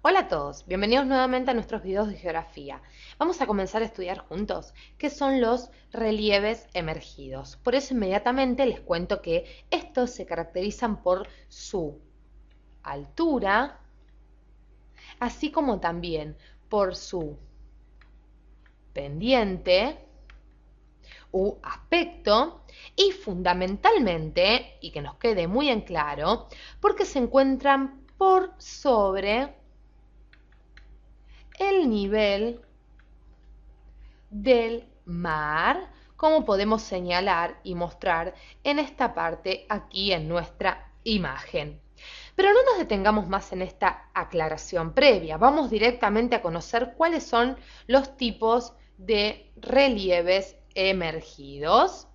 Hola a todos, bienvenidos nuevamente a nuestros videos de geografía. Vamos a comenzar a estudiar juntos qué son los relieves emergidos. Por eso inmediatamente les cuento que estos se caracterizan por su altura, así como también por su pendiente u aspecto y fundamentalmente, y que nos quede muy en claro, porque se encuentran por sobre el nivel del mar, como podemos señalar y mostrar en esta parte aquí en nuestra imagen. Pero no nos detengamos más en esta aclaración previa, vamos directamente a conocer cuáles son los tipos de relieves emergidos.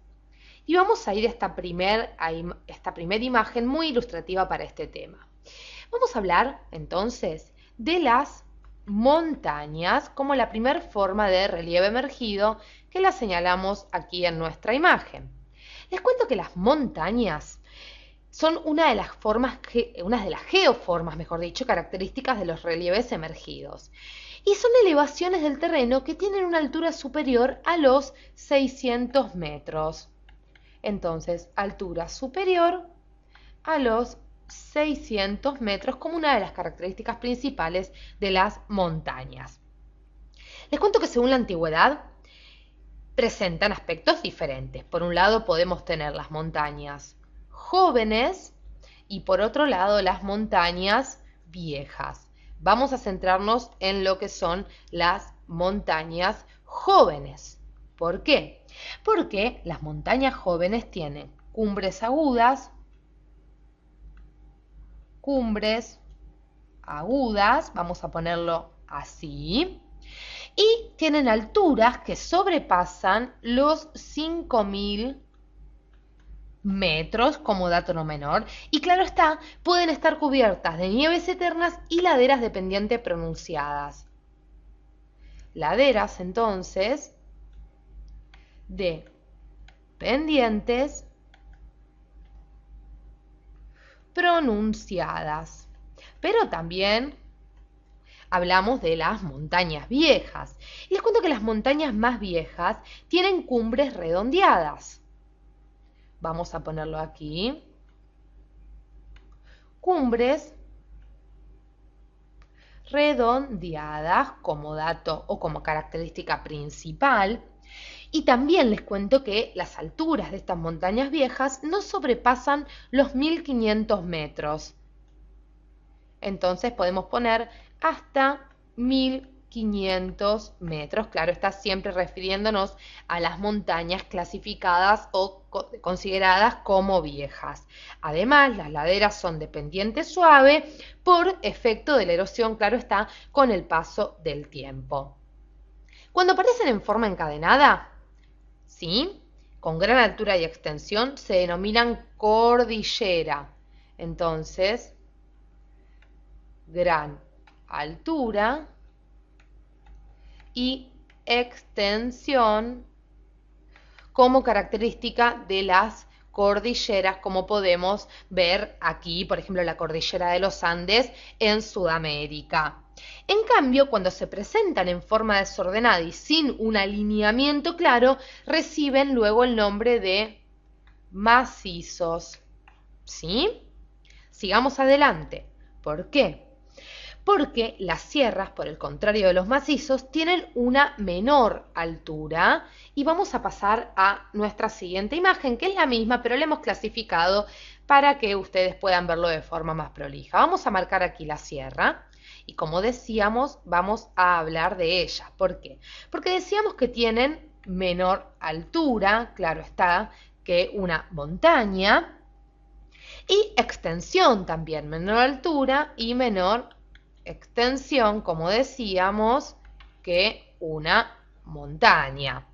Y vamos a ir a esta primera imagen muy ilustrativa para este tema. Vamos a hablar entonces de las montañas como la primera forma de relieve emergido que la señalamos aquí en nuestra imagen. Les cuento que las montañas son una de las geoformas, mejor dicho, características de los relieves emergidos. Y son elevaciones del terreno que tienen una altura superior a los 600 metros. Entonces, altura superior a los 600 metros como una de las características principales de las montañas. Les cuento que según la antigüedad presentan aspectos diferentes. Por un lado podemos tener las montañas jóvenes y por otro lado las montañas viejas. Vamos a centrarnos en lo que son las montañas jóvenes. ¿Por qué? Porque las montañas jóvenes tienen cumbres agudas, vamos a ponerlo así, y tienen alturas que sobrepasan los 5000 metros como dato no menor, y claro está, pueden estar cubiertas de nieves eternas y laderas de pendiente pronunciadas. Laderas entonces de pendientes pronunciadas. Pero también hablamos de las montañas viejas. Y les cuento que las montañas más viejas tienen cumbres redondeadas. Vamos a ponerlo aquí. Cumbres redondeadas como dato o como característica principal. Y también les cuento que las alturas de estas montañas viejas no sobrepasan los 1500 metros. Entonces podemos poner hasta 1500 metros. Claro, está siempre refiriéndonos a las montañas clasificadas o consideradas como viejas. Además, las laderas son de pendiente suave por efecto de la erosión, claro está, con el paso del tiempo. Cuando aparecen en forma encadenada, ¿sí?, con gran altura y extensión, se denominan cordillera. Entonces, gran altura y extensión como característica de las cordilleras, como podemos ver aquí, por ejemplo, la cordillera de los Andes en Sudamérica. En cambio, cuando se presentan en forma desordenada y sin un alineamiento claro, reciben luego el nombre de macizos. ¿Sí? Sigamos adelante. ¿Por qué? Porque las sierras, por el contrario de los macizos, tienen una menor altura. Y vamos a pasar a nuestra siguiente imagen, que es la misma, pero la hemos clasificado para que ustedes puedan verlo de forma más prolija. Vamos a marcar aquí la sierra y, como decíamos, vamos a hablar de ella. ¿Por qué? Porque decíamos que tienen menor altura, claro está, que una montaña, y extensión también, menor altura y menor extensión, como decíamos, que una montaña.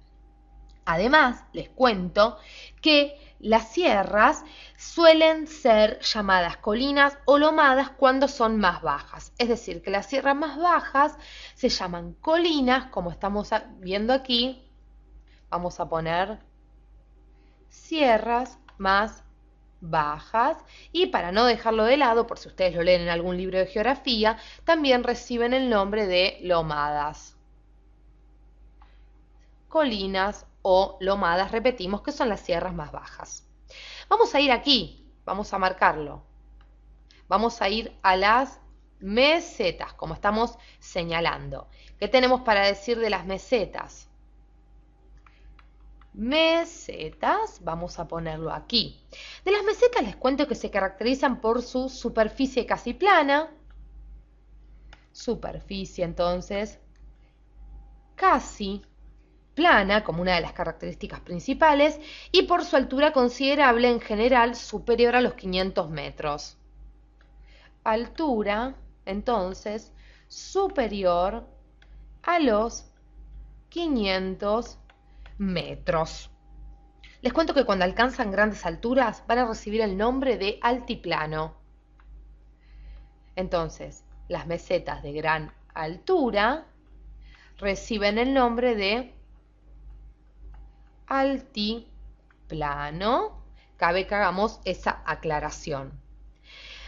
Además, les cuento que las sierras suelen ser llamadas colinas o lomadas cuando son más bajas. Es decir, que las sierras más bajas se llaman colinas, como estamos viendo aquí. Vamos a poner sierras más bajas, y para no dejarlo de lado, por si ustedes lo leen en algún libro de geografía, también reciben el nombre de lomadas. Colinas o lomadas, repetimos, que son las sierras más bajas. Vamos a ir aquí, vamos a marcarlo. Vamos a ir a las mesetas, como estamos señalando. ¿Qué tenemos para decir de las mesetas? Mesetas, vamos a ponerlo aquí. De las mesetas les cuento que se caracterizan por su superficie casi plana. Superficie, entonces, casi plana, como una de las características principales, y por su altura considerable, en general, superior a los 500 metros. Altura, entonces, superior a los 500 metros. Les cuento que cuando alcanzan grandes alturas van a recibir el nombre de altiplano. Entonces, las mesetas de gran altura reciben el nombre de altiplano. Cabe que hagamos esa aclaración.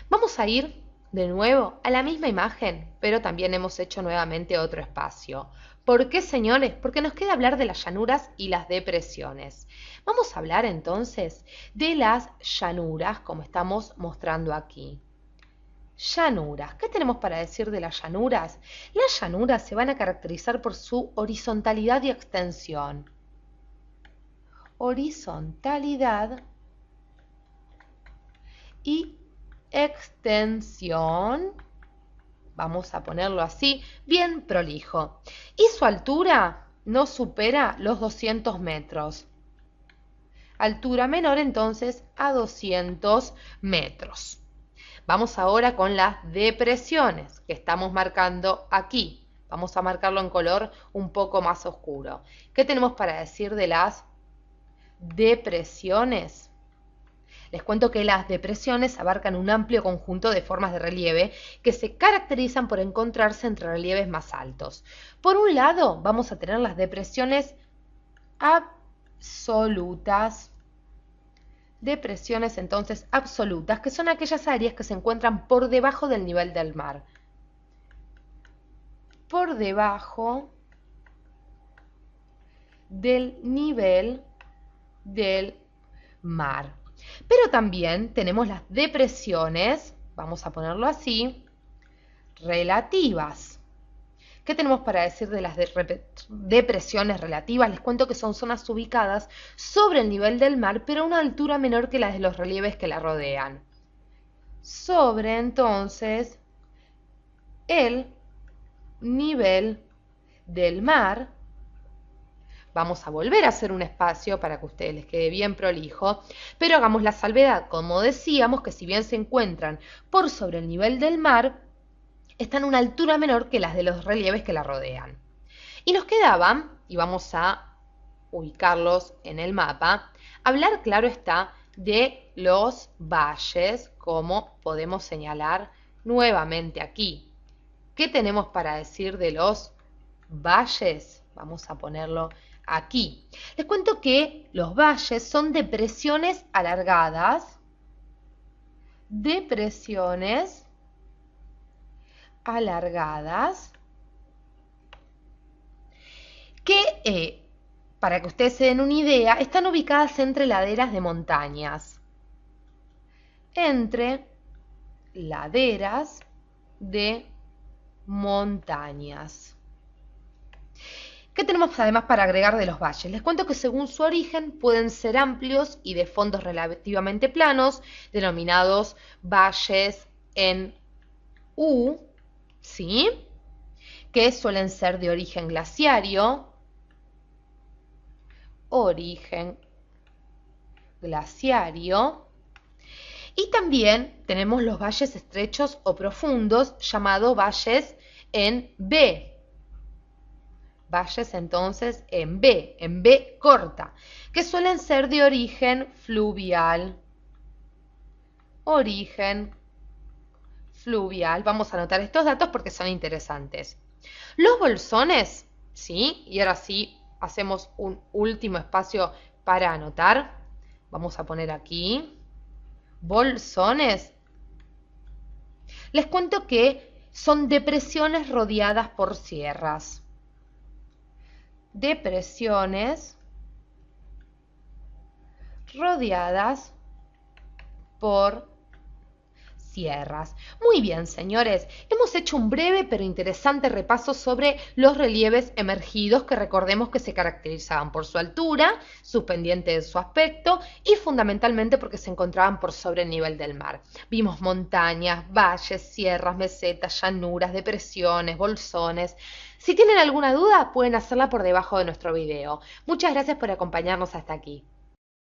Vamos a ir de nuevo a la misma imagen, pero también hemos hecho nuevamente otro espacio. ¿Por qué, señores? Porque nos queda hablar de las llanuras y las depresiones. Vamos a hablar entonces de las llanuras, como estamos mostrando aquí. Llanuras. ¿Qué tenemos para decir de las llanuras? Las llanuras se van a caracterizar por su horizontalidad y extensión. Horizontalidad y extensión, vamos a ponerlo así, bien prolijo. Y su altura no supera los 200 metros. Altura menor entonces a 200 metros. Vamos ahora con las depresiones que estamos marcando aquí. Vamos a marcarlo en color un poco más oscuro. ¿Qué tenemos para decir de las depresiones? Les cuento que las depresiones abarcan un amplio conjunto de formas de relieve que se caracterizan por encontrarse entre relieves más altos. Por un lado, vamos a tener las depresiones absolutas. Depresiones entonces absolutas, que son aquellas áreas que se encuentran por debajo del nivel del mar. Por debajo del nivel del mar. Pero también tenemos las depresiones, vamos a ponerlo así, relativas. ¿Qué tenemos para decir de las depresiones relativas? Les cuento que son zonas ubicadas sobre el nivel del mar, pero a una altura menor que las de los relieves que la rodean. Sobre, entonces, el nivel del mar. Vamos a volver a hacer un espacio para que a ustedes les quede bien prolijo, pero hagamos la salvedad, como decíamos, que si bien se encuentran por sobre el nivel del mar, están a una altura menor que las de los relieves que la rodean. Y nos quedaban, y vamos a ubicarlos en el mapa, hablar, claro está, de los valles, como podemos señalar nuevamente aquí. ¿Qué tenemos para decir de los valles? Vamos a ponerlo aquí. Les cuento que los valles son depresiones alargadas, que, para que ustedes se den una idea, están ubicadas entre laderas de montañas. Entre laderas de montañas. ¿Qué tenemos además para agregar de los valles? Les cuento que según su origen pueden ser amplios y de fondos relativamente planos, denominados valles en U, ¿sí? Que suelen ser de origen glaciario. Y también tenemos los valles estrechos o profundos, llamados valles en B. Valles entonces en B corta, que suelen ser de origen fluvial. Vamos a anotar estos datos porque son interesantes. Los bolsones, ¿sí? Y ahora sí, hacemos un último espacio para anotar. Vamos a poner aquí bolsones, les cuento que son depresiones rodeadas por sierras. Depresiones rodeadas por sierras. Muy bien, señores, hemos hecho un breve pero interesante repaso sobre los relieves emergidos que recordemos que se caracterizaban por su altura, sus pendientes de su aspecto y fundamentalmente porque se encontraban por sobre el nivel del mar. Vimos montañas, valles, sierras, mesetas, llanuras, depresiones, bolsones. Si tienen alguna duda, pueden hacerla por debajo de nuestro video. Muchas gracias por acompañarnos hasta aquí.